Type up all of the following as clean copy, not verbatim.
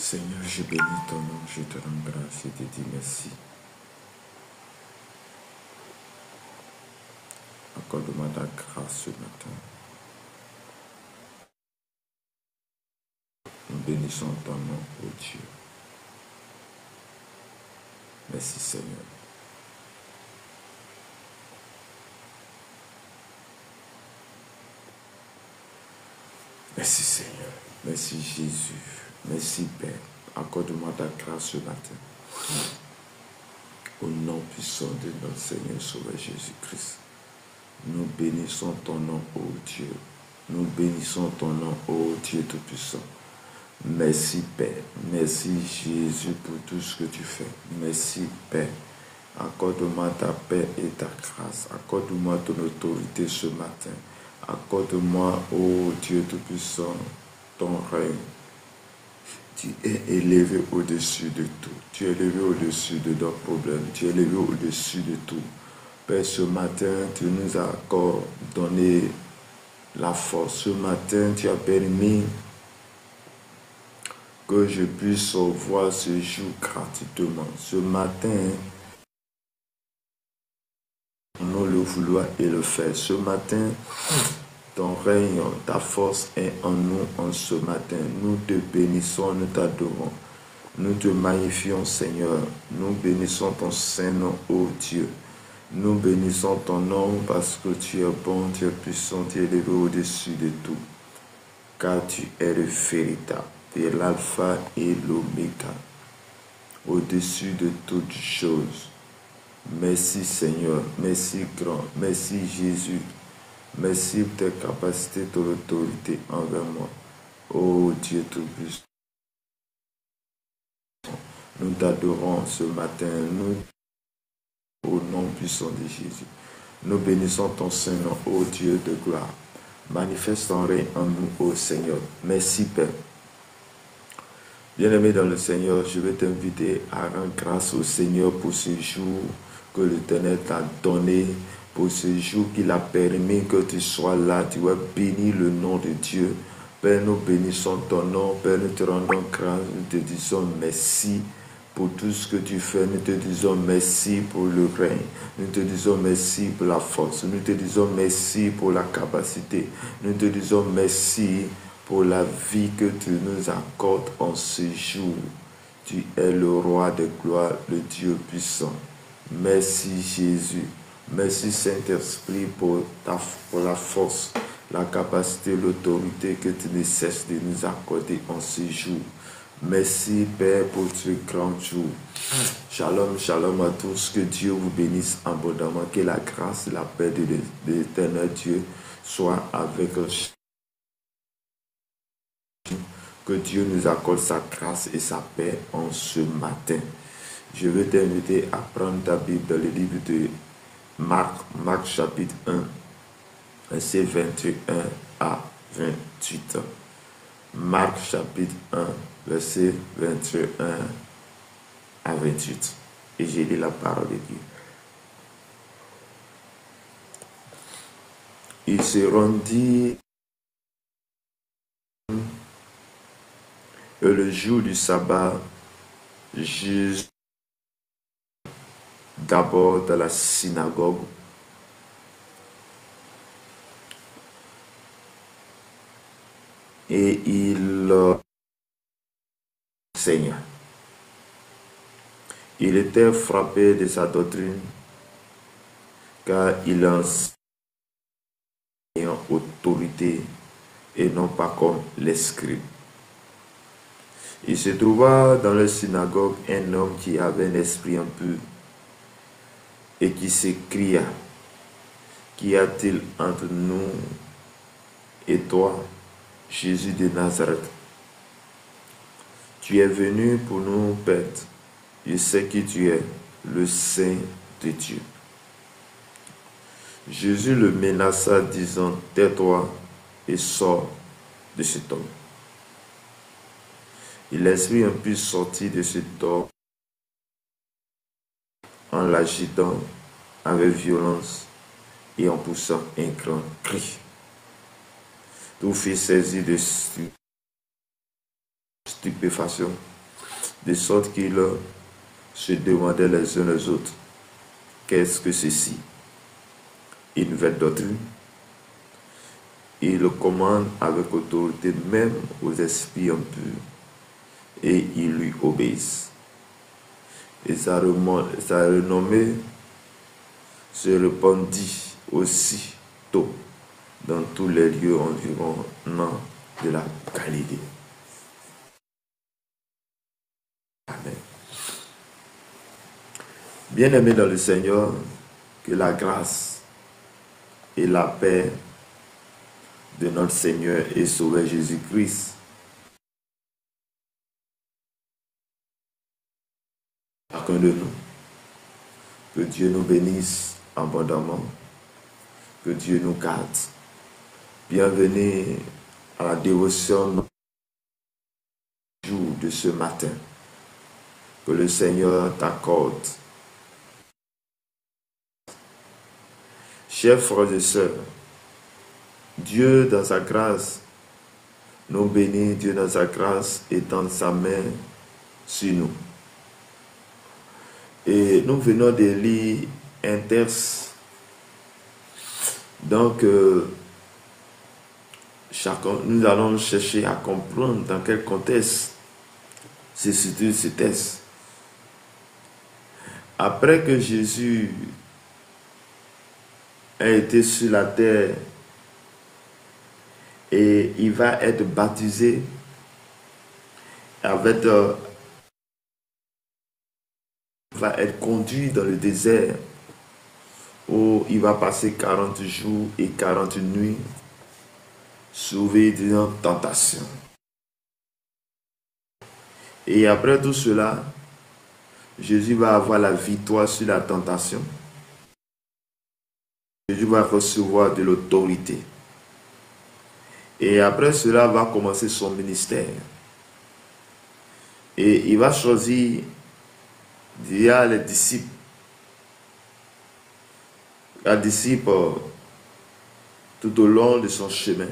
Seigneur, je bénis ton nom, je te rends grâce, je te dis merci. Accorde-moi ta grâce ce matin. Nous bénissons ton nom, ô Dieu. Merci Seigneur. Merci Seigneur. Merci Jésus. Merci Père. Accorde-moi ta grâce ce matin. Au nom puissant de notre Seigneur Sauveur Jésus-Christ. Nous bénissons ton nom, ô Dieu. Nous bénissons ton nom, ô Dieu Tout-Puissant. Merci Père. Merci Jésus pour tout ce que tu fais. Merci Père. Accorde-moi ta paix et ta grâce. Accorde-moi ton autorité ce matin. Accorde-moi, ô Dieu Tout-Puissant, ton règne. Tu es élevé au-dessus de tout. Tu es élevé au-dessus de nos problèmes. Tu es élevé au-dessus de tout. Père, ce matin, tu nous as encore donné la force. Ce matin, tu as permis que je puisse voir ce jour gratuitement. Ce matin, nous le vouloir et le faire. Ce matin, ton règne, ta force est en nous en ce matin. Nous te bénissons, nous t'adorons. Nous te magnifions, Seigneur. Nous bénissons ton Saint-Nom, ô Dieu. Nous bénissons ton nom parce que tu es bon, tu es puissant, tu es élevé au-dessus de tout. Car tu es le véritable. Tu es l'alpha et l'oméga. Au-dessus de toutes choses. Merci Seigneur. Merci grand. Merci Jésus. Merci pour tes capacités, ton autorité envers moi. Oh Dieu Tout-Puissant. Nous t'adorons ce matin. Nous, au nom puissant de Jésus. Nous bénissons ton Saint-Nom, ô Dieu de gloire. Manifeste ton règne en nous, ô Seigneur. Merci Père. Bien-aimé dans le Seigneur, je vais t'inviter à rendre grâce au Seigneur pour ce jour que l'Éternel t'a donné, pour ce jour qu'il a permis que tu sois là. Tu vas bénir le nom de Dieu. Père, nous bénissons ton nom. Père, nous te rendons grâce. Nous te disons merci pour tout ce que tu fais. Nous te disons merci pour le règne. Nous te disons merci pour la force. Nous te disons merci pour la capacité. Nous te disons merci pour la vie que tu nous accordes en ce jour. Tu es le roi de gloire, le Dieu puissant. Merci Jésus. Merci Saint-Esprit pour la force, la capacité, l'autorité que tu ne cesses de nous accorder en ce jour. Merci Père pour ce grand jour. Shalom, shalom à tous. Que Dieu vous bénisse abondamment. Que la grâce et la paix de l'Éternel Dieu soient avec us. Que Dieu nous accorde sa grâce et sa paix en ce matin. Je veux t'inviter à prendre ta Bible dans le livre de Marc chapitre 1, verset 21 à 28. Marc chapitre 1, verset 21 à 28. Et j'ai lu la parole de Dieu. Il se rendit et le jour du sabbat, Jésus d'abord dans la synagogue et il enseignait. Il était frappé de sa doctrine car il enseignait en autorité et non pas comme les scribes. Il se trouva dans la synagogue un homme qui avait un esprit impur et qui s'écria: Qu'y a-t-il entre nous et toi, Jésus de Nazareth? Tu es venu pour nous perdre. Je sais qui tu es, le Saint de Dieu. Jésus le menaça, disant: Tais-toi et sors de cet homme. Et l'esprit impur sortit de cet homme en l'agitant avec violence et en poussant un grand cri. Tout fut saisi de stupéfaction de sorte qu'ils se demandaient les uns les autres, qu'est-ce que ceci? Une nouvelle doctrine. Il le commande avec autorité même aux esprits impurs et ils lui obéissent. Et sa renommée se répandit aussitôt dans tous les lieux environnants de la Galilée. Amen. Bien-aimés dans le Seigneur, que la grâce et la paix de notre Seigneur et Sauveur Jésus-Christ chacun de nous. Que Dieu nous bénisse abondamment. Que Dieu nous garde. Bienvenue à la dévotion du jour de ce matin. Que le Seigneur t'accorde. Chers frères et sœurs, Dieu dans sa grâce nous bénit, Dieu dans sa grâce étend sa main sur nous. Et nous venons de lire un texte. Donc, nous allons chercher à comprendre dans quel contexte se situe ce texte. Après que Jésus a été sur la terre et il va être baptisé avec va être conduit dans le désert où il va passer 40 jours et 40 nuits sauvé d'une tentation. Et après tout cela, Jésus va avoir la victoire sur la tentation. Jésus va recevoir de l'autorité. Et après cela va commencer son ministère. Et il va choisir d'y les disciples. Les disciples tout au long de son chemin.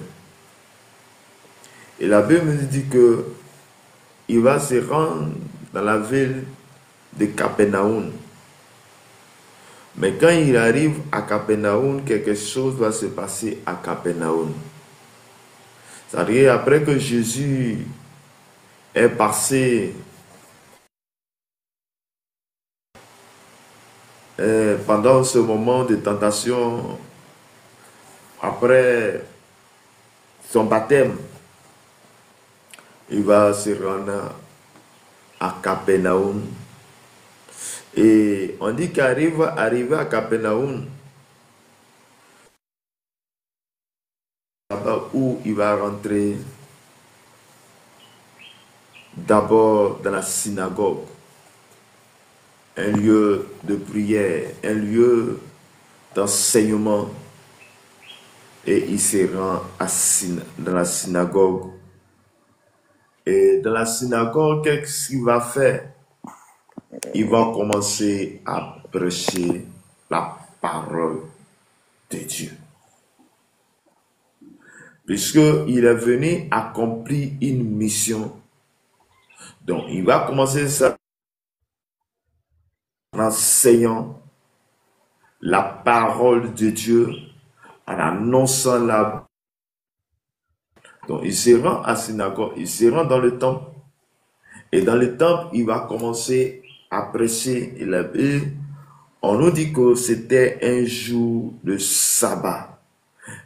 Et la Bible nous dit que il va se rendre dans la ville de Capernaum. Mais quand il arrive à Capernaum, quelque chose va se passer à Capernaum. C'est-à-dire après que Jésus est passé pendant ce moment de tentation, après son baptême, il va se rendre à Capernaum. Et on dit qu'arrivé à Capernaum, là-bas où il va rentrer d'abord dans la synagogue, un lieu de prière, un lieu d'enseignement, et il se rend dans la synagogue. Et dans la synagogue, qu'est-ce qu'il va faire? Il va commencer à prêcher la parole de Dieu. Puisqu'il est venu accomplir une mission. Donc, il va commencer ça en enseignant la parole de Dieu, en annonçant la... Donc, il se rend à la synagogue, il se rend dans le temple. Et dans le temple, il va commencer à prêcher. Et on nous dit que c'était un jour de sabbat.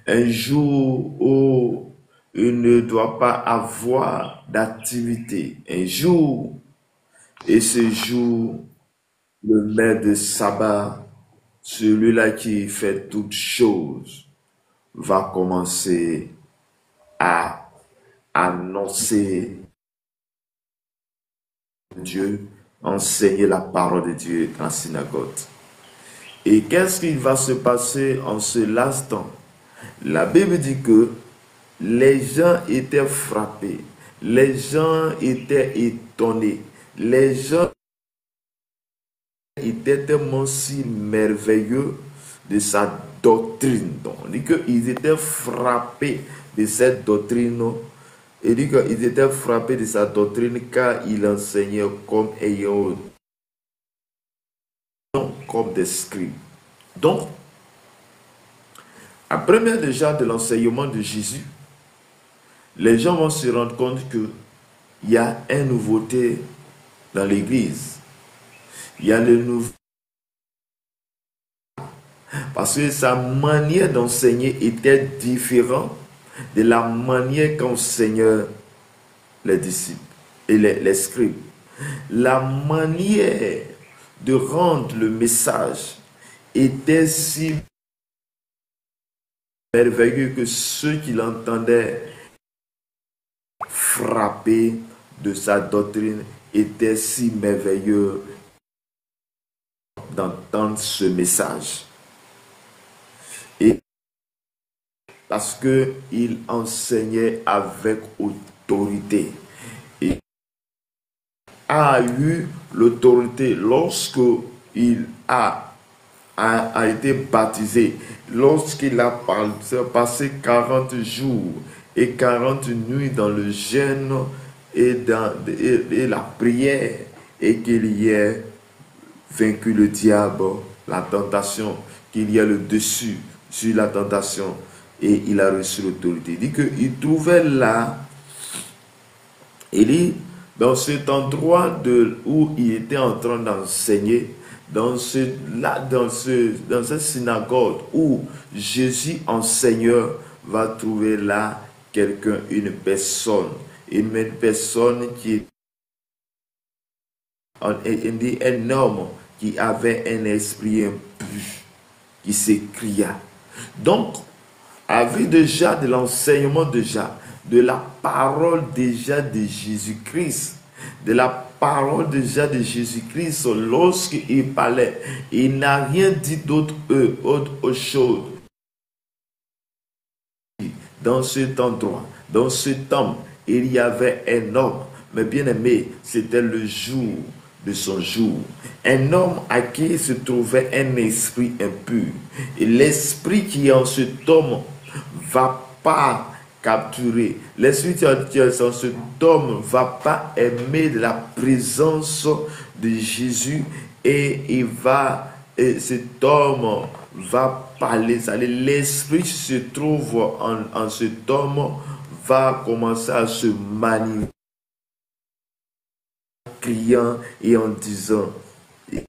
Un jour où il ne doit pas avoir d'activité. Un jour, et ce jour, le maître de sabbat, celui-là qui fait toutes choses, va commencer à annoncer Dieu, enseigner la parole de Dieu dans la synagogue. Et qu'est-ce qui va se passer en ce instant? La Bible dit que les gens étaient frappés, les gens étaient étonnés, les gens étaient tellement si merveilleux de sa doctrine. Donc, on dit qu'ils étaient frappés de cette doctrine Il dit qu'ils étaient frappés de sa doctrine car il enseignait comme ayant comme des scribes. Donc, après même déjà de l'enseignement de Jésus, les gens vont se rendre compte qu'il y a une nouveauté dans l'Église. Il y a le nouveau. Parce que sa manière d'enseigner était différente de la manière qu'enseignaient les disciples et les scribes. La manière de rendre le message était si merveilleux que ceux qui l'entendaient frappés de sa doctrine étaient si merveilleux d'entendre ce message. Et parce qu'il enseignait avec autorité. Et a eu l'autorité lorsque il a été baptisé, lorsqu'il a passé 40 jours et 40 nuits dans le jeûne et la prière, et qu'il y ait vaincu le diable, la tentation, qu'il y ait le dessus sur la tentation, et il a reçu l'autorité. Il dit qu'il trouvait là, il dit, dans cet endroit où il était en train d'enseigner, dans cette synagogue où Jésus enseigneur va trouver là quelqu'un, une personne qui est un homme qui avait un esprit impur, qui s'écria. Donc, avec déjà de l'enseignement déjà, de la parole déjà de Jésus-Christ, de la parole déjà de Jésus-Christ, lorsqu'il parlait, il n'a rien dit autre chose. Dans cet endroit, dans ce temps, il y avait un homme, mais bien aimé, c'était le jour de son jour. Un homme à qui se trouvait un esprit impur. Et l'esprit qui est en cet homme va pas capturer. L'esprit qui est en cet homme va pas aimer la présence de Jésus et cet homme va parler. L'esprit qui se trouve en cet homme va commencer à se manifester, criant et en disant: qu'y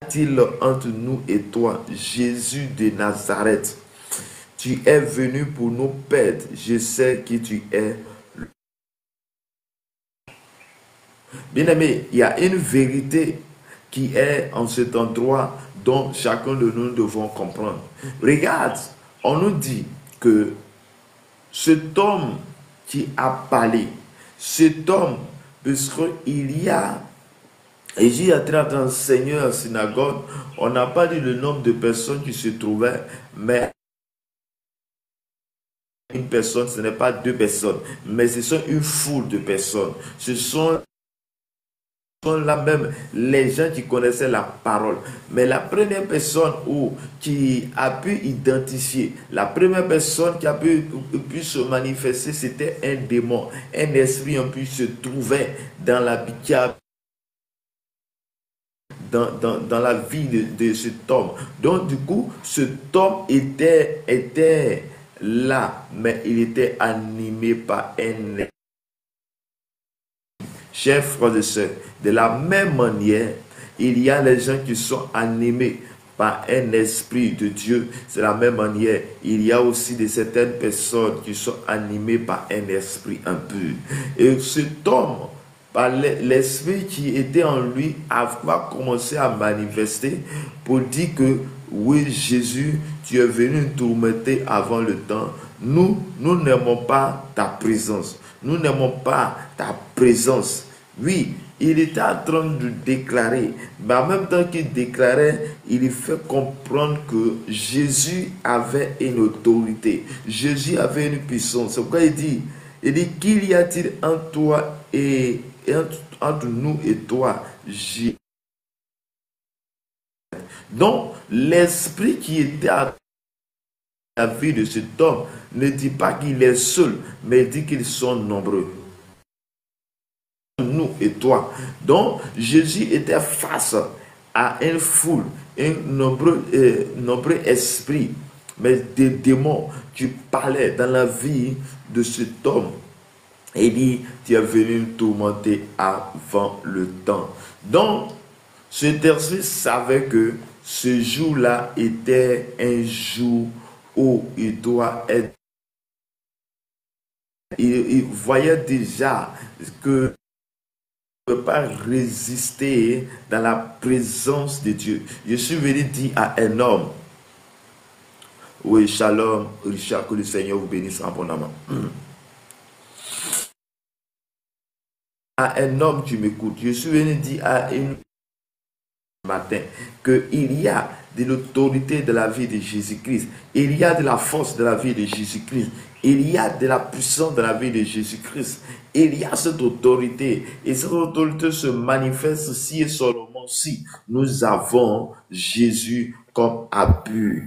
a-t-il entre nous et toi, Jésus de Nazareth? Tu es venu pour nous perdre. Je sais qui tu es. Bien aimé, il y a une vérité qui est en cet endroit dont chacun de nous devons comprendre. Regarde, on nous dit que cet homme qui a parlé, cet homme, puisqu'il y a, et j'ai été enseigné en synagogue, on n'a pas dit le nombre de personnes qui se trouvaient, mais une personne, ce n'est pas deux personnes, mais ce sont une foule de personnes. Ce sont là même les gens qui connaissaient la parole. Mais la première personne qui a pu identifier, la première personne qui a pu se manifester, c'était un démon, un esprit impur se trouvait dans la dans la vie de cet homme. Donc du coup, cet homme était là, mais il était animé par un. Chers frères et sœurs, de la même manière, il y a les gens qui sont animés par un esprit de Dieu. C'est la même manière, il y a aussi certaines personnes qui sont animées par un esprit impur. Et cet homme, par l'esprit qui était en lui, va commencer à manifester pour dire que oui, Jésus, tu es venu nous tourmenter avant le temps. Nous n'aimons pas ta présence. Nous n'aimons pas ta présence. Oui, il était en train de déclarer, mais en même temps qu'il déclarait, il fait comprendre que Jésus avait une autorité. Jésus avait une puissance. C'est pourquoi il dit qu'il y a-t-il entre toi et entre nous et toi, Jésus. Donc, l'esprit qui était la vie de cet homme, ne dit pas qu'il est seul, mais il dit qu'ils sont nombreux. Nous et toi. Donc, Jésus était face à une foule, un nombreux esprits, mais des démons qui parlaient dans la vie de cet homme. Et il dit, tu es venu nous tourmenter avant le temps. Donc, cet esprit savait que ce jour-là était un jour où il doit être. Il voyait déjà que ne peut pas résister dans la présence de Dieu. Je suis venu dire à un homme, oui, shalom, Richard, que le Seigneur vous bénisse abondamment. À un homme qui m'écoute, je suis venu dire à une matin qu'il y a de l'autorité de la vie de Jésus-Christ, il y a de la force de la vie de Jésus-Christ, il y a de la puissance de la vie de Jésus-Christ, il y a cette autorité, et cette autorité se manifeste si et seulement si nous avons Jésus comme appui.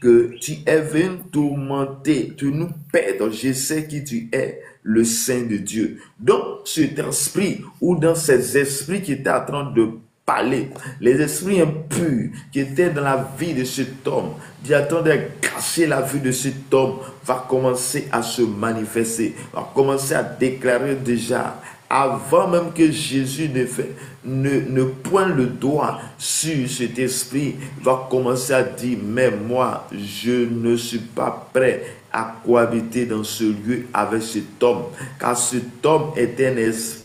Que tu es venu tourmenter, tu nous perdre, je sais qui tu es, le Saint de Dieu. Donc, cet esprit, ou dans ces esprits qui étaient en train de parler, les esprits impurs qui étaient dans la vie de cet homme, qui attendaient de cacher la vie de cet homme, va commencer à se manifester, va commencer à déclarer déjà, avant même que Jésus ne pointe le doigt sur cet esprit, va commencer à dire, mais moi, je ne suis pas prêt à cohabiter dans ce lieu avec cet homme, car cet homme est un esprit.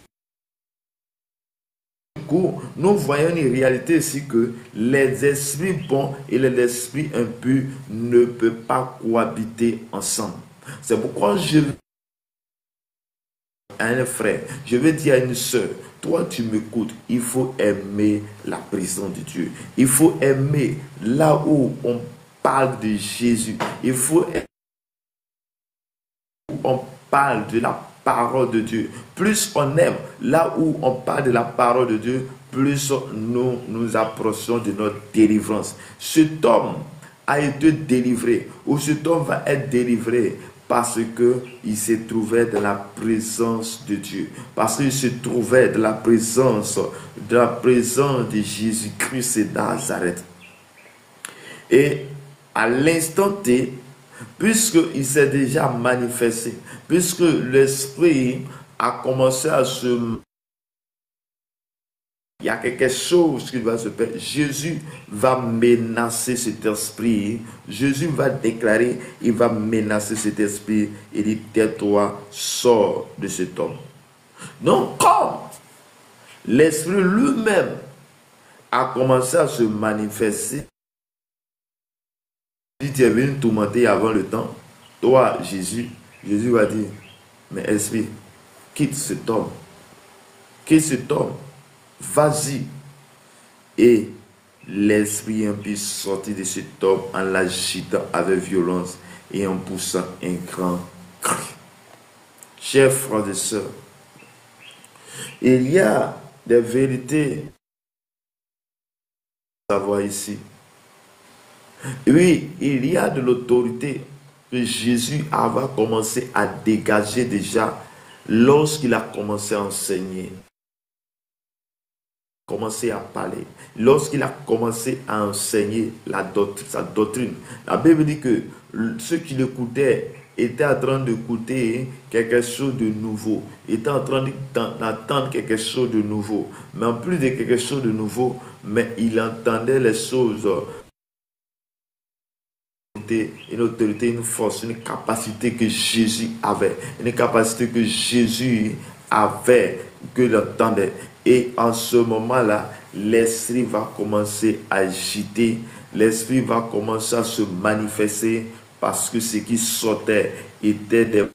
Nous voyons une réalité ici que les esprits bons et les esprits impurs ne peuvent pas cohabiter ensemble. C'est pourquoi je à un frère, je vais dire à une soeur, toi tu m'écoutes, il faut aimer la présence de Dieu. Il faut aimer là où on parle de Jésus. Il faut aimer où on parle de la parole de Dieu. Plus on aime là où on parle de la parole de Dieu, plus nous nous approchons de notre délivrance. Cet homme a été délivré, ou cet homme va être délivré parce qu'il se trouvait dans la présence de Dieu, parce qu'il se trouvait dans la présence de Jésus-Christ de Nazareth. Et à l'instant T, puisqu'il s'est déjà manifesté, puisque l'esprit a commencé à se... Il y a quelque chose qui va se faire. Jésus va menacer cet esprit. Jésus va déclarer, il va menacer cet esprit. Il dit, tais-toi, sors de cet homme. Donc, comme l'esprit lui-même a commencé à se manifester, si tu es venu tourmenter avant le temps, toi, Jésus va dire, mais esprit, quitte cet homme. Quitte cet homme. Vas-y. Et l'esprit impie sortit de cet homme en l'agitant avec violence et en poussant un grand cri. Chers frères et sœurs, il y a des vérités à savoir ici. Oui, il y a de l'autorité que Jésus avait commencé à dégager déjà lorsqu'il a commencé à enseigner. Commencé à parler, lorsqu'il a commencé à enseigner sa doctrine. La Bible dit que ceux qui l'écoutaient étaient en train d'écouter quelque chose de nouveau, étaient en train d'entendre quelque chose de nouveau. Mais en plus de quelque chose de nouveau, mais il entendait les choses. Une autorité, une force, une capacité que Jésus avait, une capacité que Jésus avait, que l'entendait. Et en ce moment-là, l'esprit va commencer à agiter, l'esprit va commencer à se manifester parce que ce qui sortait était des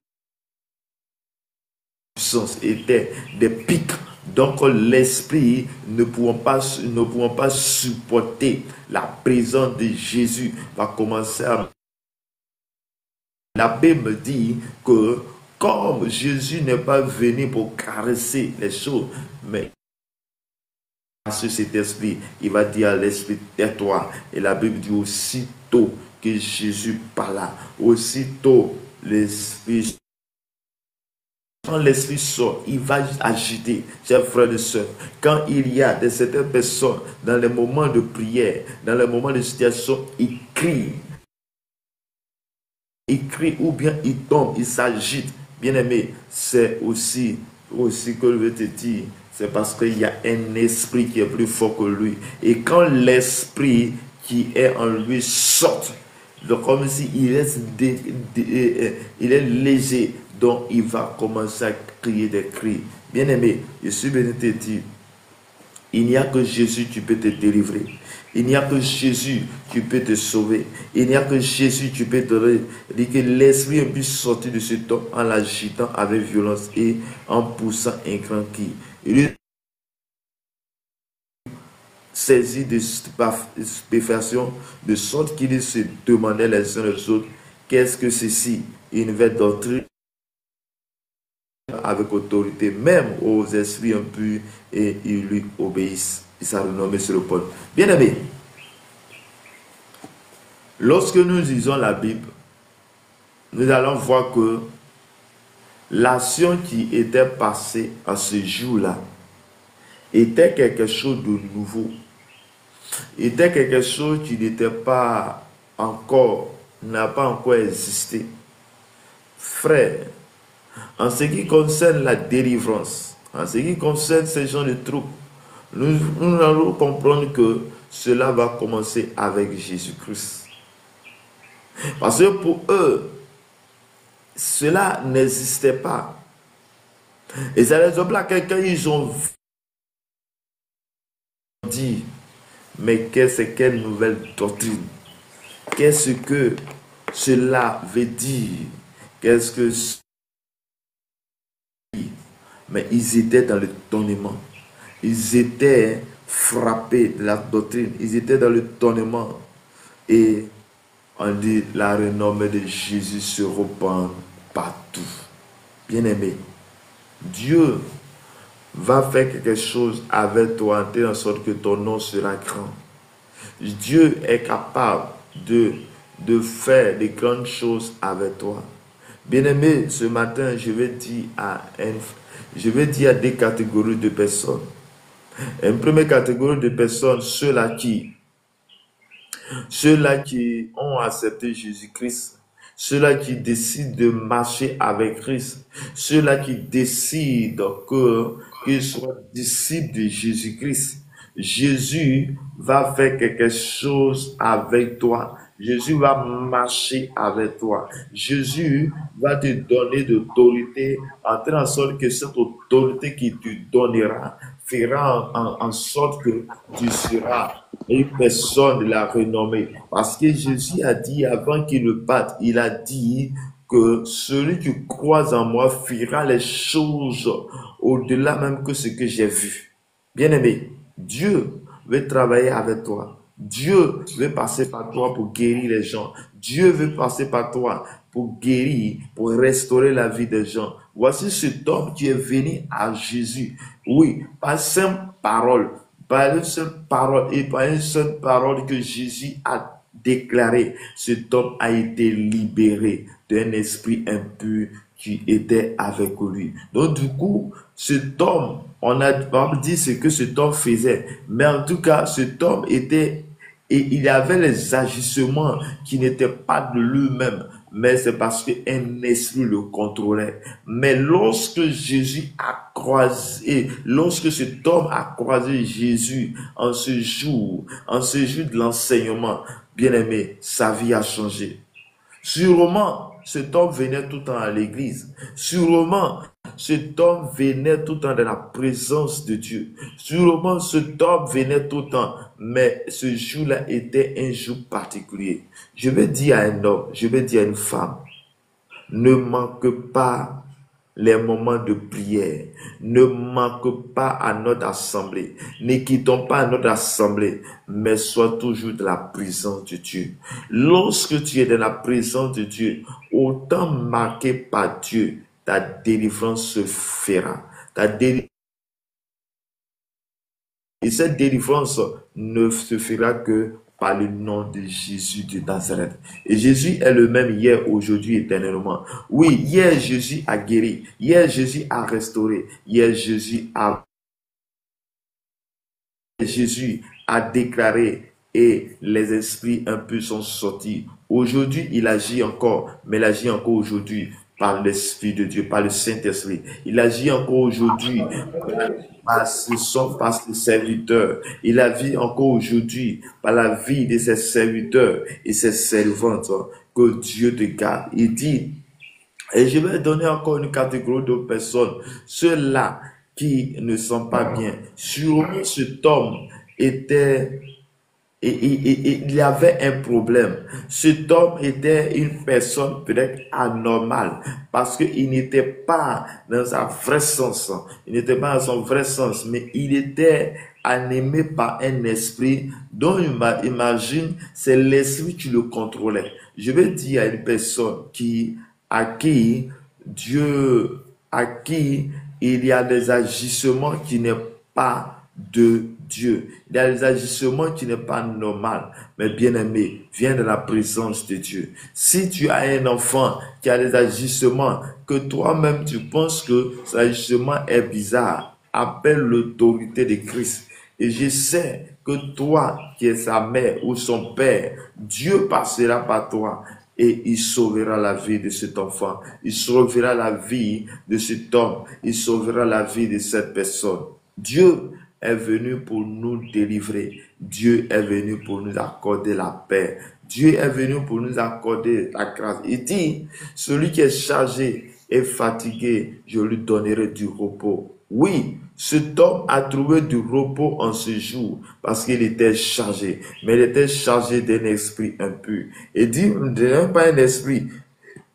puissances, était des pics. Donc l'esprit ne pouvant pas supporter la présence de Jésus va commencer à... La Bible dit que comme Jésus n'est pas venu pour caresser les choses, mais sur cet esprit, il va dire à l'esprit, tais-toi. Et la Bible dit aussitôt que Jésus parla, aussitôt l'esprit, quand l'esprit sort, il va agiter, chers frères et sœurs. Quand il y a de certaines personnes, dans les moments de prière, dans les moments de situation, ils crient ou bien il tombe, il s'agite. Bien aimé, c'est aussi que je veux te dire, c'est parce qu'il y a un esprit qui est plus fort que lui. Et quand l'esprit qui est en lui sort, comme s'il est, il est léger, donc il va commencer à crier des cris. Bien aimé, je suis venu te dire, il n'y a que Jésus qui peut te délivrer. Il n'y a que Jésus qui peut te sauver. Il n'y a que Jésus qui peut te dire que l'esprit puisse sortir de cet homme en l'agitant avec violence et en poussant un grand cri. Il est saisi de stupéfaction de sorte qu'il se demandait les uns les autres, qu'est-ce que ceci? Une nouvelle doctrine avec autorité, même aux esprits impurs, et ils lui obéissent. Il s'est renommé sur le pôle. Bien aimé, lorsque nous lisons la Bible, nous allons voir que l'action qui était passée à ce jour-là était quelque chose de nouveau, était quelque chose qui n'était pas encore, n'a pas encore existé. Frère, en ce qui concerne la délivrance, en ce qui concerne ces gens de troupes, nous allons comprendre que cela va commencer avec Jésus-Christ. Parce que pour eux, cela n'existait pas. Et c'est les hommes-là, quelqu'un, ils ont dit, mais quelle nouvelle doctrine? Qu'est-ce que cela veut dire? Qu'est-ce que... Mais ils étaient dans le tonnement. Ils étaient frappés de la doctrine. Ils étaient dans le tonnement. Et on dit, la renommée de Jésus se répand partout. Bien-aimé, Dieu va faire quelque chose avec toi en telle sorte que ton nom sera grand. Dieu est capable de faire de grandes choses avec toi. Bien-aimé, ce matin, je vais dire à des catégories de personnes. Une première catégorie de personnes, ceux-là qui ont accepté Jésus-Christ, ceux-là qui décident de marcher avec Christ, ceux-là qui décident qu'ils soient disciples de Jésus-Christ. Jésus va faire quelque chose avec toi. Jésus va marcher avec toi. Jésus va te donner de l'autorité, en telle sorte que cette autorité qu'il te donnera fera en sorte que tu seras une personne de la renommée. Parce que Jésus a dit, avant qu'il ne parte, il a dit que celui qui croit en moi fera les choses au-delà même que ce que j'ai vu. Bien-aimé, Dieu veut travailler avec toi. Dieu veut passer par toi pour guérir les gens. Dieu veut passer par toi pour guérir, pour restaurer la vie des gens. Voici cet homme qui est venu à Jésus. Oui, par simple parole, par une seule parole et par une seule parole que Jésus a déclaré, cet homme a été libéré d'un esprit impur qui était avec lui. Donc du coup, cet homme, on a dit ce que cet homme faisait, mais en tout cas, cet homme était, et il avait les agissements qui n'étaient pas de lui-même, mais c'est parce qu'un esprit le contrôlait. Mais lorsque Jésus a croisé, lorsque cet homme a croisé Jésus en ce jour de l'enseignement, bien aimé, sa vie a changé. Sûrement, cet homme venait tout le temps à l'église. Sûrement, cet homme venait tout le temps dans la présence de Dieu. Sûrement, cet homme venait tout le temps. Mais ce jour-là était un jour particulier. Je vais dire à un homme, je vais dire à une femme, ne manque pas les moments de prière. Ne manque pas à notre assemblée. Ne quittons pas notre assemblée, mais sois toujours dans la présence de Dieu. Lorsque tu es dans la présence de Dieu, autant marqué par Dieu, ta délivrance se fera. Ta délivrance Et cette délivrance ne se fera que par le nom de Jésus de Nazareth. Et Jésus est le même hier, aujourd'hui, éternellement. Oui, hier Jésus a guéri, hier Jésus a restauré, hier Jésus a déclaré et les esprits impurs sont sortis. Aujourd'hui, il agit encore, mais il agit encore aujourd'hui par l'Esprit de Dieu, par le Saint-Esprit. Il agit encore aujourd'hui par ses serviteurs. Il agit encore aujourd'hui par la vie de ses serviteurs et ses servantes. Que Dieu te garde. Il dit, et je vais donner encore une catégorie de personnes, ceux-là qui ne sont pas bien. Sûrement cet homme était il y avait un problème. Cet homme était une personne peut-être anormale parce qu'il n'était pas dans sa vrai sens. Il n'était pas dans son vrai sens, mais il était animé par un esprit dont imagine c'est l'esprit qui le contrôlait. Je vais dire à une personne à qui il y a des agissements qui n'est pas de Dieu. Il y a des agissements qui n'est pas normal. Mais bien aimé, viens dans la présence de Dieu. Si tu as un enfant qui a des agissements que toi-même tu penses que cet agissement est bizarre, appelle l'autorité de Christ. Et je sais que toi qui es sa mère ou son père, Dieu passera par toi. Et il sauvera la vie de cet enfant. Il sauvera la vie de cet homme. Il sauvera la vie de cette personne. Dieu est venu pour nous délivrer. Dieu est venu pour nous accorder la paix. Dieu est venu pour nous accorder la grâce. Il dit, celui qui est chargé et fatigué, je lui donnerai du repos. Oui, cet homme a trouvé du repos en ce jour parce qu'il était chargé. Mais il était chargé d'un esprit impur. Il dit, ce n'est pas un esprit,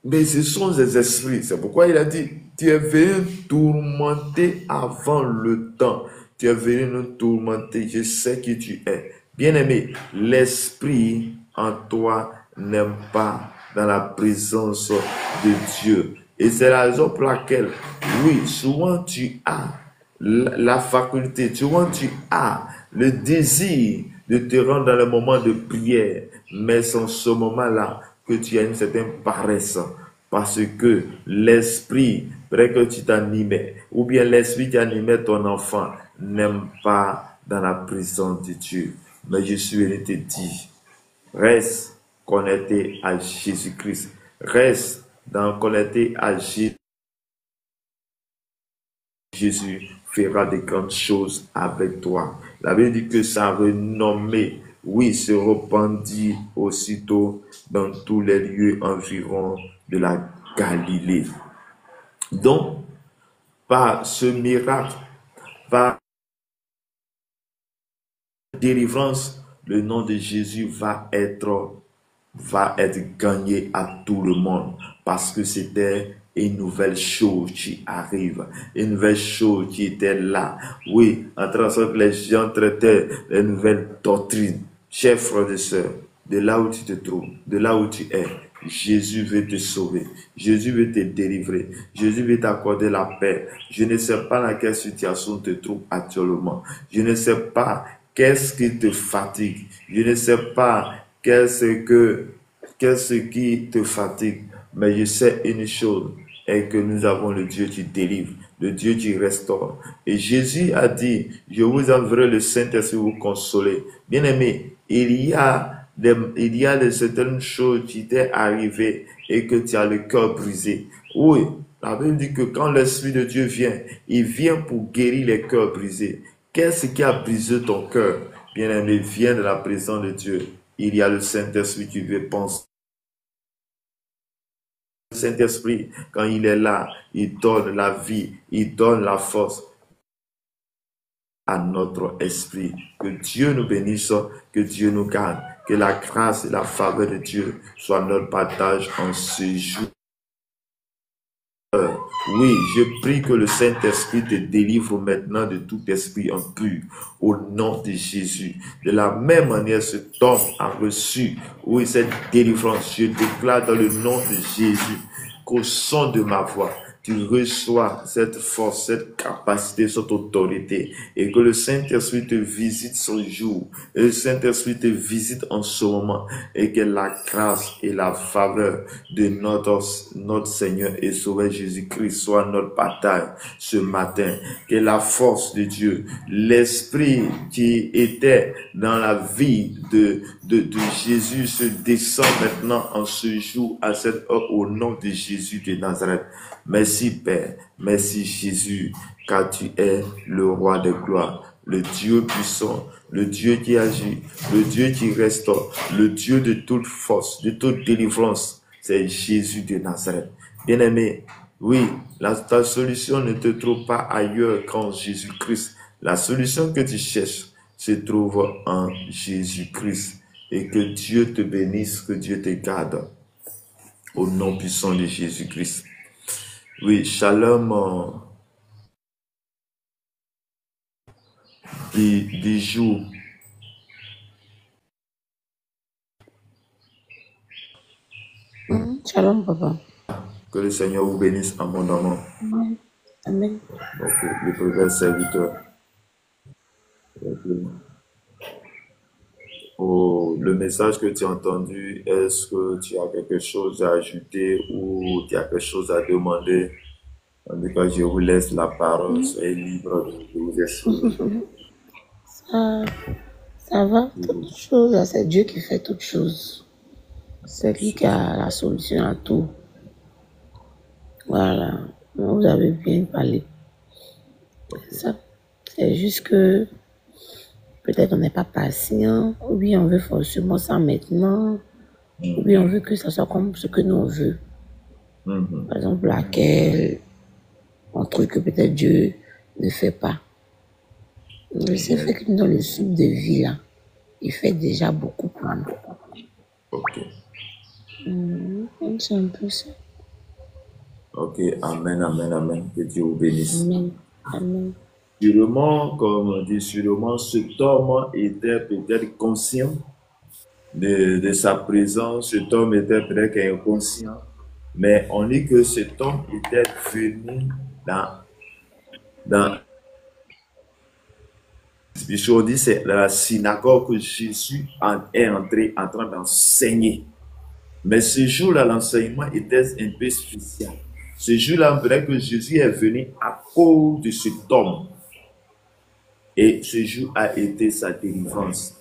mais ce sont des esprits. C'est pourquoi il a dit, tu es venu tourmenter avant le temps. Tu es venu nous tourmenter. Je sais qui tu es. Bien-aimé, l'esprit en toi n'aime pas dans la présence de Dieu. Et c'est la raison pour laquelle, oui, souvent tu as la faculté, souvent tu as le désir de te rendre dans le moment de prière, mais c'est en ce moment-là que tu as une certaine paresse. Parce que l'esprit, après que tu t'animais, ou bien l'esprit qui animait ton enfant, n'aime pas dans la présence de Dieu. Mais je suis venu te dire, reste connecté à Jésus-Christ. Reste connecté à Jésus. Jésus fera de grandes choses avec toi. La Bible dit que sa renommée, oui, se répandit aussitôt dans tous les lieux environ de la Galilée. Donc, par ce miracle, par délivrance, le nom de Jésus va être gagné à tout le monde parce que c'était une nouvelle chose qui arrive, une nouvelle chose qui était là. Oui, en sorte que les gens traitaient les nouvelles doctrines. Chers frères et sœurs, de là où tu te trouves, de là où tu es, Jésus veut te sauver. Jésus veut te délivrer. Jésus veut t'accorder la paix. Je ne sais pas dans quelle situation tu te trouves actuellement. Je ne sais pas qu'est-ce qui te fatigue. Je ne sais pas qu'est-ce qui te fatigue. Mais je sais une chose, est que nous avons le Dieu qui délivre, le Dieu qui restaure. Et Jésus a dit, je vous enverrai le Saint-Esprit vous consoler. Bien aimé, il y a certaines choses qui t'est arrivé et que tu as le cœur brisé. Oui, la Bible dit que quand l'Esprit de Dieu vient, il vient pour guérir les cœurs brisés. Qu'est-ce qui a brisé ton cœur? Bien aimé, viens de la présence de Dieu. Il y a le Saint-Esprit qui veut penser. Le Saint-Esprit, quand il est là, il donne la vie, il donne la force à notre esprit. Que Dieu nous bénisse, que Dieu nous garde, que la grâce et la faveur de Dieu soient notre partage en ce jour. Oui, je prie que le Saint-Esprit te délivre maintenant de tout esprit impur au nom de Jésus. De la même manière, cet homme a reçu, oui, cette délivrance. Je déclare dans le nom de Jésus qu'au son de ma voix, tu reçois cette force, cette capacité, cette autorité, et que le Saint-Esprit te visite ce jour, et le Saint-Esprit te visite en ce moment, et que la grâce et la faveur de notre Seigneur et Sauveur Jésus-Christ soit notre bataille ce matin, que la force de Dieu, l'Esprit qui était dans la vie de Jésus se descend maintenant en ce jour, à cette heure, au nom de Jésus de Nazareth. Merci Père, merci Jésus, car tu es le roi de gloire, le Dieu puissant, le Dieu qui agit, le Dieu qui restaure, le Dieu de toute force, de toute délivrance. C'est Jésus de Nazareth. Bien-aimé, oui, ta solution ne te trouve pas ailleurs qu'en Jésus-Christ. La solution que tu cherches se trouve en Jésus-Christ. Et que Dieu te bénisse, que Dieu te garde. Au nom puissant de Jésus-Christ. Oui, Shalom, Bijou. Shalom, papa. Que le Seigneur vous bénisse abondamment. Amen. Amen. Ok, le prévert serviteur. Oh, le message que tu as entendu, est-ce que tu as quelque chose à ajouter ou tu as quelque chose à demander? En tout cas, je vous laisse la parole, soyez libre de vous exprimer. Ça va, toutes choses, c'est Dieu qui fait toutes choses. C'est lui qui a la solution à tout. Voilà, vous avez bien parlé. C'est ça. C'est juste que peut-être on n'est pas patient, ou bien on veut forcément ça maintenant, ou bien on veut que ça soit comme ce que nous on veut. Par exemple, laquelle on trouve que peut-être Dieu ne fait pas. Mais c'est fait que dans le soupe de vie là, il fait déjà beaucoup pour nous. Ok. C'est un peu ça. Ok, amen, amen, amen. Que Dieu vous bénisse. Amen. Amen. Sûrement, comme on dit, sûrement, cet homme était peut-être conscient de sa présence, cet homme était peut-être inconscient, mais on dit que cet homme était venu dans on dit c'est la synagogue que Jésus est entré en train d'enseigner. Mais ce jour-là, l'enseignement était un peu spécial. Ce jour-là, on dirait que Jésus est venu à cause de cet homme. Et ce jour a été sa délivrance.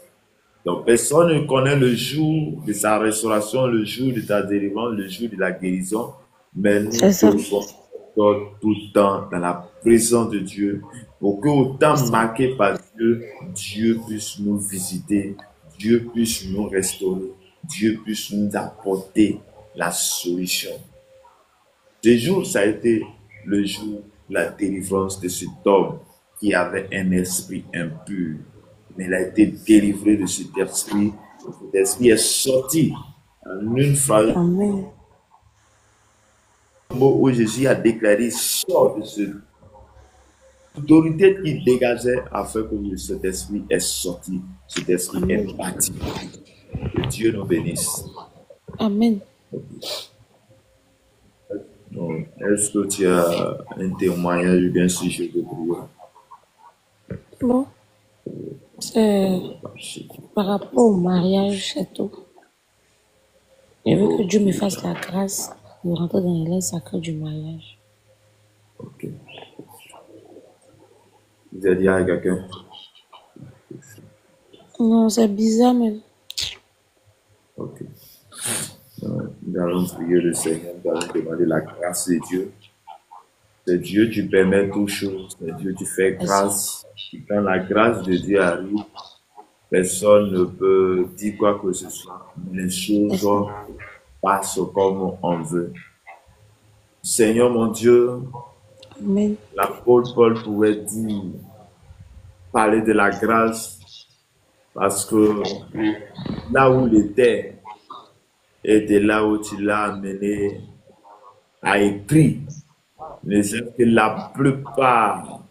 Donc, personne ne connaît le jour de sa restauration, le jour de ta délivrance, le jour de la guérison. Mais nous devons tout le temps dans la présence de Dieu pour que, au temps marqué par Dieu, Dieu puisse nous visiter, Dieu puisse nous restaurer, Dieu puisse nous apporter la solution. Ce jour, ça a été le jour de la délivrance de cet homme qui avait un esprit impur. Mais il a été délivré de cet esprit. Cet esprit est sorti en une phrase où Jésus a déclaré: sort de cette autorité qui dégageait afin que cet esprit est sorti. Cet esprit est parti. Que Dieu nous bénisse. Amen. Donc, est-ce que tu as un témoignage ou bien sujet de prière? Bon, c'est par rapport au mariage, c'est tout. Je veux que Dieu me fasse la grâce de rentrer dans les sacrés du mariage. Ok. Vous avez dit à quelqu'un? Non, c'est bizarre même. Ok. Nous allons prier le Seigneur, nous allons demander la grâce de Dieu. C'est Dieu qui permet toutes choses, c'est Dieu qui fait grâce. Et quand la grâce de Dieu arrive, personne ne peut dire quoi que ce soit. Les choses passent comme on veut. Seigneur mon Dieu, Amen. l'apôtre Paul pouvait dire, parler de la grâce, parce que là où il était, et de là où tu l'as amené, a écrit, que la plupart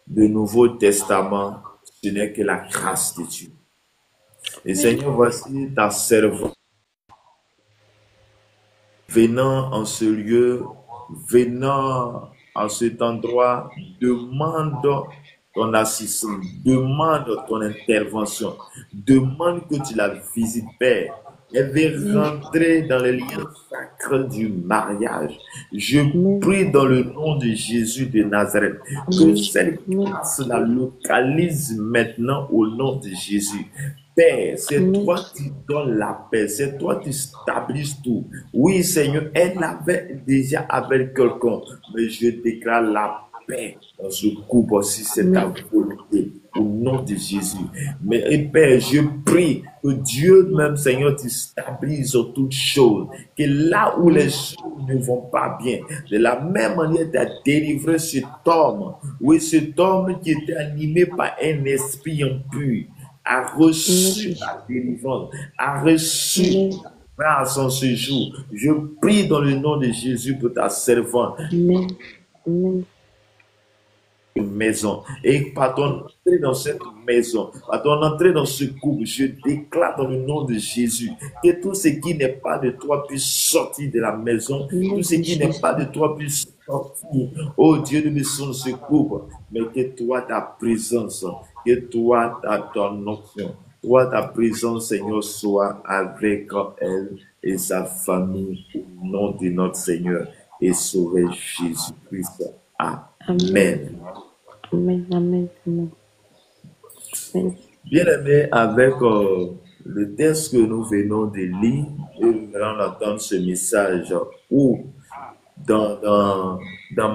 du Nouveau Testament, ce n'est que la grâce de Dieu. Et Seigneur, voici ta servante venant en ce lieu, venant à cet endroit, demande ton assistance, demande ton intervention, demande que tu la visites, Père. Elle veut rentrer dans les liens sacrés du mariage. Je prie dans le nom de Jésus de Nazareth que cette grâce la localise maintenant au nom de Jésus. Père, c'est toi qui donnes la paix, c'est toi qui stabilises tout. Oui, Seigneur, elle avait déjà avec quelqu'un, mais je déclare la paix dans ce couple si c'est ta volonté, au nom de Jésus. Mais et Père, je prie que Dieu même, Seigneur, te stabilise toutes choses, que là où les choses ne vont pas bien, de la même manière, tu as délivré cet homme, oui, cet homme qui était animé par un esprit impur, a reçu la délivrance, a reçu grâce en ce jour. Je prie dans le nom de Jésus pour ta servante. Maison et par ton entrée dans cette maison, par ton entrée dans ce couple, je déclare dans le nom de Jésus que tout ce qui n'est pas de toi puisse sortir de la maison, tout ce qui n'est pas de toi puisse sortir, oh Dieu de ce couple, mais que toi ta présence, que toi ton onction, toi ta présence, Seigneur, soit avec elle et sa famille au nom de notre Seigneur et Sauveur Jésus-Christ. Amen. Amen, amen, amen. Bien aimé, avec le texte que nous venons de lire, et nous venons d'entendre ce message où dans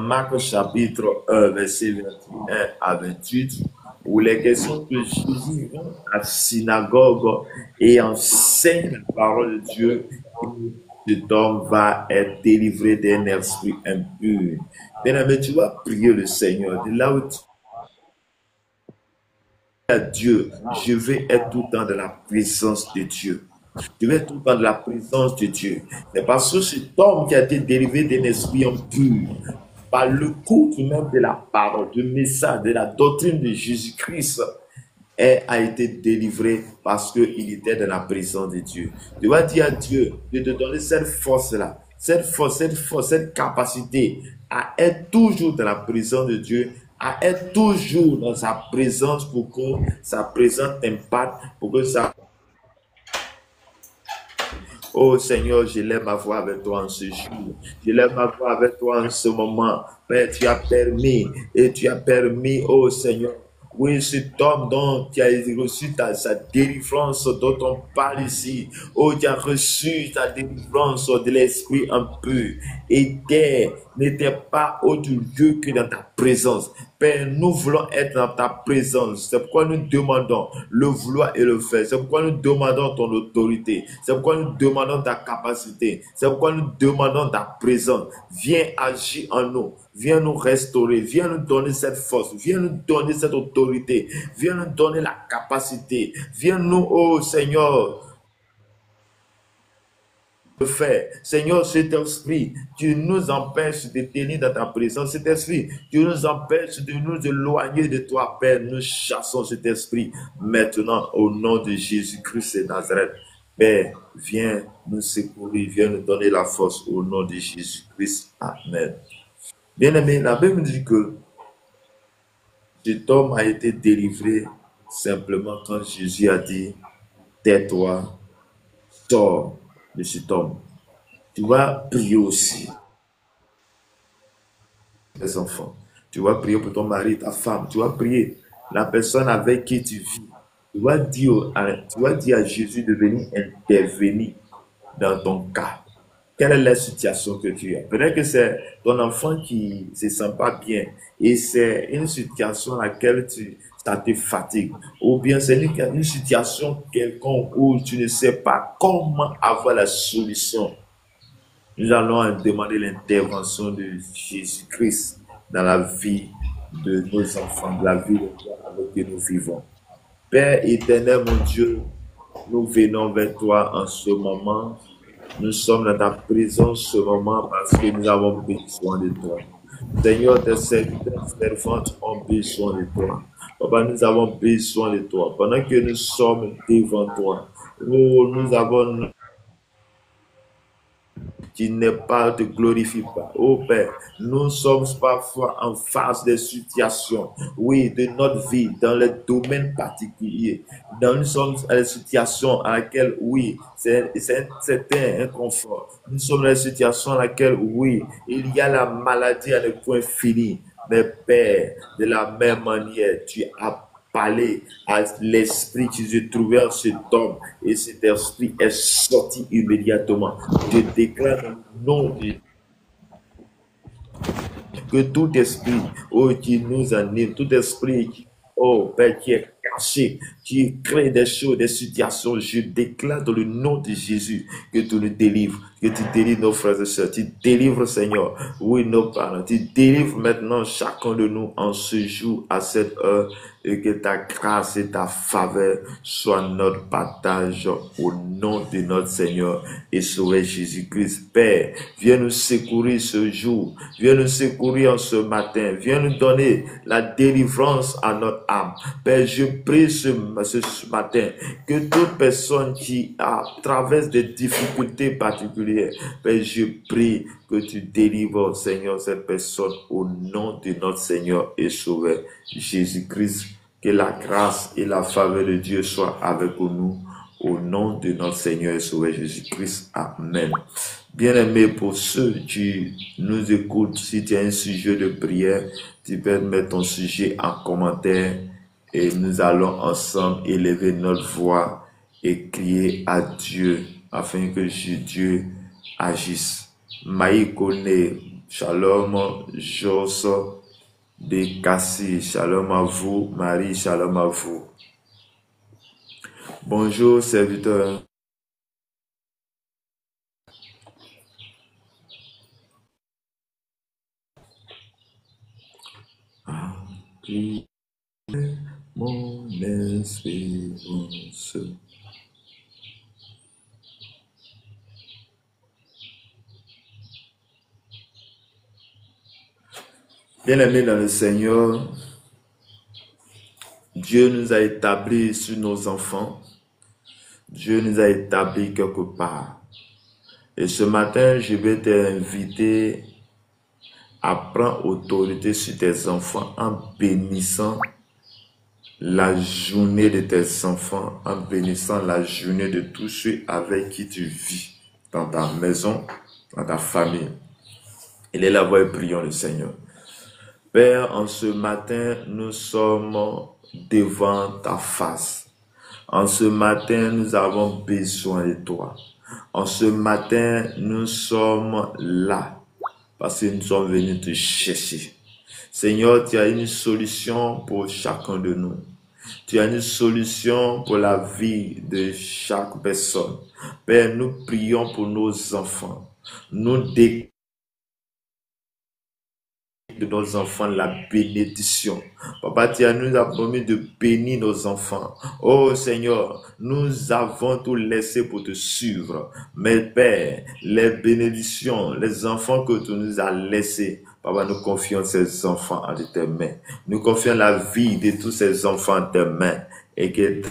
Marc chapitre 1, verset 21 à 28, où les questions que Jésus vient à la synagogue et enseigne la parole de Dieu, cet homme va être délivré d'un esprit impur. Bien aimé, tu vas prier le Seigneur. De là où tu à Dieu, je vais être tout le temps de la présence de Dieu. Je vais être tout le temps de la présence de Dieu. C'est parce que cet homme qui a été délivré d'un esprit impur, par le coup même de la parole, du message, de la doctrine de Jésus-Christ, a été délivré parce qu'il était dans la présence de Dieu. Tu vas dire à Dieu de te donner cette force-là, cette capacité à être toujours dans la présence de Dieu, à être toujours dans sa présence pour que sa présence t'impacte, pour que ça... Oh Seigneur, je lève ma voix avec toi en ce jour. Je lève ma voix avec toi en ce moment. Père, tu as permis, oh Seigneur, oui, cet homme dont tu as reçu sa délivrance dont on parle ici. Oh, tu as reçu ta délivrance de l'esprit impur. Et n'était pas autre lieu que dans ta présence. Père, nous voulons être dans ta présence. C'est pourquoi nous demandons le vouloir et le faire. C'est pourquoi nous demandons ton autorité. C'est pourquoi nous demandons ta capacité. C'est pourquoi nous demandons ta présence. Viens agir en nous. Viens nous restaurer. Viens nous donner cette force. Viens nous donner cette autorité. Viens nous donner la capacité. Viens nous, oh Seigneur, faire. Seigneur, cet esprit, tu nous empêches de tenir dans ta présence. Cet esprit, tu nous empêches de nous éloigner de toi, Père. Nous chassons cet esprit maintenant au nom de Jésus-Christ de Nazareth. Père, viens nous secourir, viens nous donner la force au nom de Jésus-Christ. Amen. Bien-aimé, la Bible dit que cet homme a été délivré simplement quand Jésus a dit, tais-toi, sors de cet homme. Tu vas prier aussi, les enfants. Tu vas prier pour ton mari, ta femme. Tu vas prier la personne avec qui tu vis. Tu vas dire à Jésus de venir intervenir dans ton cas. Quelle est la situation que tu as? Peut-être que c'est ton enfant qui ne se sent pas bien et c'est une situation à laquelle ça te fatigue. Ou bien c'est une situation quelconque où tu ne sais pas comment avoir la solution. Nous allons demander l'intervention de Jésus-Christ dans la vie de nos enfants, dans la vie avec qui nous vivons. Père éternel, mon Dieu, nous venons vers toi en ce moment. Nous sommes dans ta présence ce moment parce que nous avons besoin de toi. Seigneur, tes servantes ont besoin de toi. Papa, nous avons besoin de toi. Pendant que nous sommes devant toi, nous avons qui n'est pas, te glorifie pas. Oh Père, nous sommes parfois en face des situations, oui, de notre vie, dans les domaines particuliers. Nous sommes à des situations à laquelle, oui, c'est un certain inconfort. Nous sommes dans des situations à laquelle, oui, il y a la maladie à ne point fini. Mais Père, de la même manière, tu as parlé à l'esprit qui se trouvait en cet homme et cet esprit est sorti immédiatement. Je déclare le nom de que tout esprit oh, qui nous anime, tout esprit qui, oh Père, qui est caché, qui crée des choses, des situations, je déclare dans le nom de Jésus que tu nous délivres, que tu délivres nos frères et sœurs, tu délivres Seigneur, oui nos parents, tu délivres maintenant chacun de nous en ce jour, à cette heure, et que ta grâce et ta faveur soient notre partage au nom de notre Seigneur et Sauveur Jésus-Christ. Père, viens nous secourir ce jour, viens nous secourir en ce matin, viens nous donner la délivrance à notre âme. Père, je prie ce matin que toute personne qui traverse des difficultés particulières, Père, je prie que tu délivres, Seigneur, cette personne au nom de notre Seigneur et Sauveur Jésus-Christ. Que la grâce et la faveur de Dieu soient avec nous au nom de notre Seigneur et Sauveur Jésus-Christ. Amen. Bien-aimés, pour ceux qui nous écoutent, si tu as un sujet de prière, tu peux mettre ton sujet en commentaire et nous allons ensemble élever notre voix et crier à Dieu afin que Dieu agisse. Maïkone, shalom, Joso, de Cassis, shalom à vous, Marie, shalom à vous. Bonjour, serviteur. Mon espérance. Bien-aimés dans le Seigneur, Dieu nous a établis sur nos enfants. Dieu nous a établis quelque part. Et ce matin, je vais t'inviter à prendre autorité sur tes enfants en bénissant la journée de tes enfants, en bénissant la journée de tous ceux avec qui tu vis, dans ta maison, dans ta famille. Il est là-bas et prions le Seigneur. Père, en ce matin, nous sommes devant ta face. En ce matin, nous avons besoin de toi. En ce matin, nous sommes là parce que nous sommes venus te chercher. Seigneur, tu as une solution pour chacun de nous. Tu as une solution pour la vie de chaque personne. Père, nous prions pour nos enfants. Nous déclarons de nos enfants la bénédiction. Papa, tu nous as promis de bénir nos enfants. Oh Seigneur, nous avons tout laissé pour te suivre. Mais Père, les bénédictions, les enfants que tu nous as laissés, Papa, nous confions ces enfants en tes mains. Nous confions la vie de tous ces enfants en tes mains et que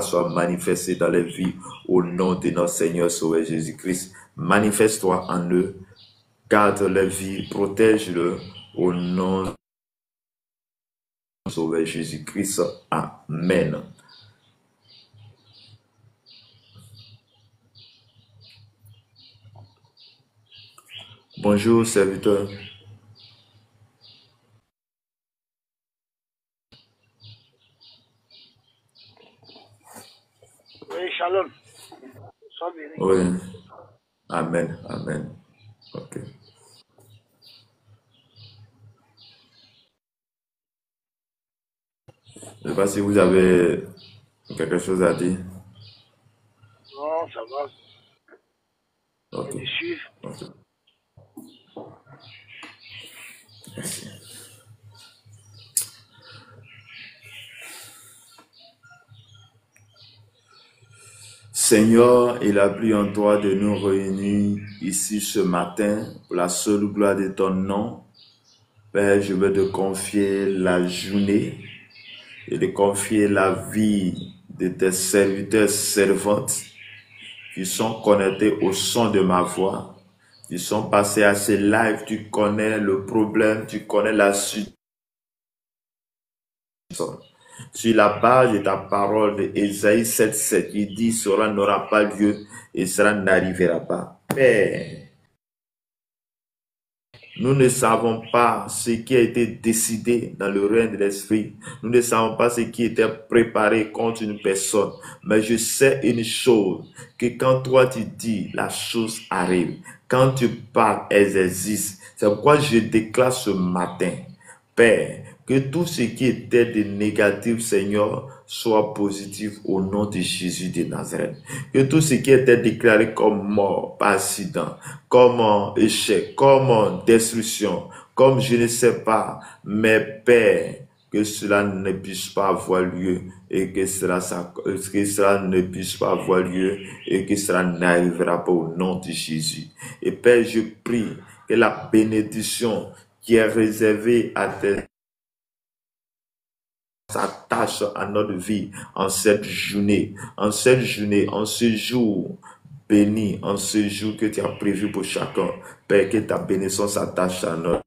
soit manifesté dans les vies au nom de notre Seigneur Sauveur Jésus-Christ. Manifeste-toi en eux. Garde les vies, protège-le au nom de Sauveur Jésus-Christ. Amen. Bonjour, serviteur. Oui, shalom. Sois béni. Oui. Amen. Amen. Ok. Je ne sais pas si vous avez quelque chose à dire. Non, ça va. Ok. Je suis. Ok. Merci. Seigneur, il a plu en toi de nous réunir ici ce matin pour la seule gloire de ton nom. Père, je veux te confier la journée et de confier la vie de tes serviteurs, servantes qui sont connectés au son de ma voix, qui sont passés à ces lives. Tu connais le problème, tu connais la suite. Sur la base de ta parole de Ésaïe 7:7, il dit cela n'aura pas lieu et cela n'arrivera pas. Père, nous ne savons pas ce qui a été décidé dans le règne de l'esprit. Nous ne savons pas ce qui était préparé contre une personne. Mais je sais une chose, que quand toi tu dis, la chose arrive. Quand tu parles, elles existent. C'est pourquoi je déclare ce matin, Père, que tout ce qui était de négatif, Seigneur, soit positif au nom de Jésus de Nazareth. Que tout ce qui était déclaré comme mort par accident, comme échec, comme destruction, comme je ne sais pas, mais Père, que cela ne puisse pas avoir lieu et que cela ne puisse pas avoir lieu et que cela n'arrivera pas au nom de Jésus. Et Père, je prie que la bénédiction qui est réservée à tes s'attache à notre vie en cette journée, en ce jour béni, en ce jour que tu as prévu pour chacun. Père, que ta bénédiction s'attache à notre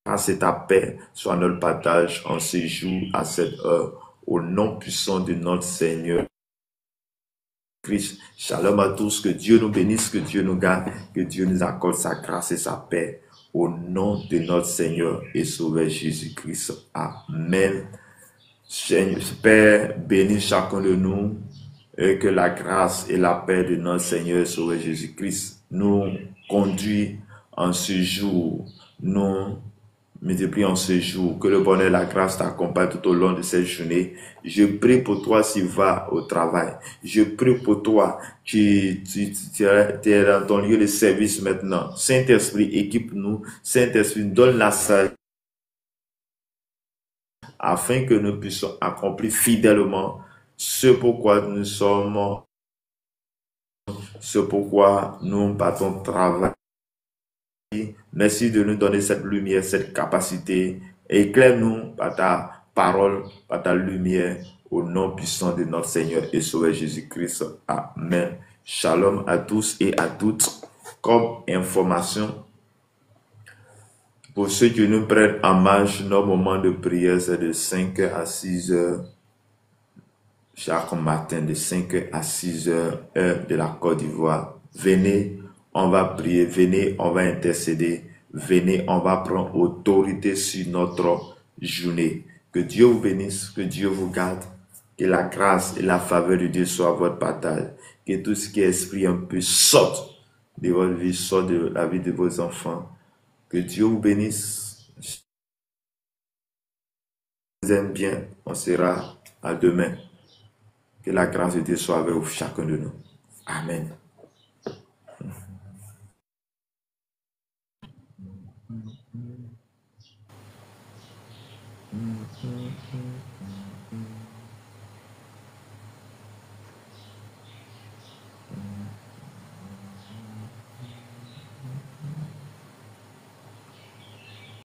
grâce et ta paix soit notre partage en ce jour, à cette heure, au nom puissant de notre Seigneur Christ. Shalom à tous, que Dieu nous bénisse, que Dieu nous garde, que Dieu nous accorde sa grâce et sa paix. Au nom de notre Seigneur et Sauveur Jésus-Christ. Amen. Seigneur, Père, bénis chacun de nous et que la grâce et la paix de notre Seigneur et Sauveur Jésus-Christ nous conduit en ce jour, nous multiplie en ce jour, que le bonheur et la grâce t'accompagnent tout au long de cette journée. Je prie pour toi s'il va au travail. Je prie pour toi qui es dans ton lieu de service maintenant. Saint-Esprit, équipe-nous. Saint-Esprit, donne la sagesse afin que nous puissions accomplir fidèlement ce pourquoi nous sommes, ce pourquoi nous partons travailler. Merci de nous donner cette lumière, cette capacité. Éclaire-nous par ta parole, par ta lumière, au nom puissant de notre Seigneur et Sauveur Jésus-Christ. Amen. Shalom à tous et à toutes. Comme information, pour ceux qui nous prennent en marche, nos moments de prière, c'est de 5h à 6h. Chaque matin, de 5h à 6h, heure de la Côte d'Ivoire. Venez, on va prier. Venez, on va intercéder. Venez, on va prendre autorité sur notre journée. Que Dieu vous bénisse, que Dieu vous garde, que la grâce et la faveur de Dieu soient votre partage. Que tout ce qui est esprit un peu sorte de votre vie, sorte de la vie de vos enfants. Que Dieu vous bénisse. Je vous aime bien. On sera à demain. Que la grâce de Dieu soit avec chacun de nous. Amen.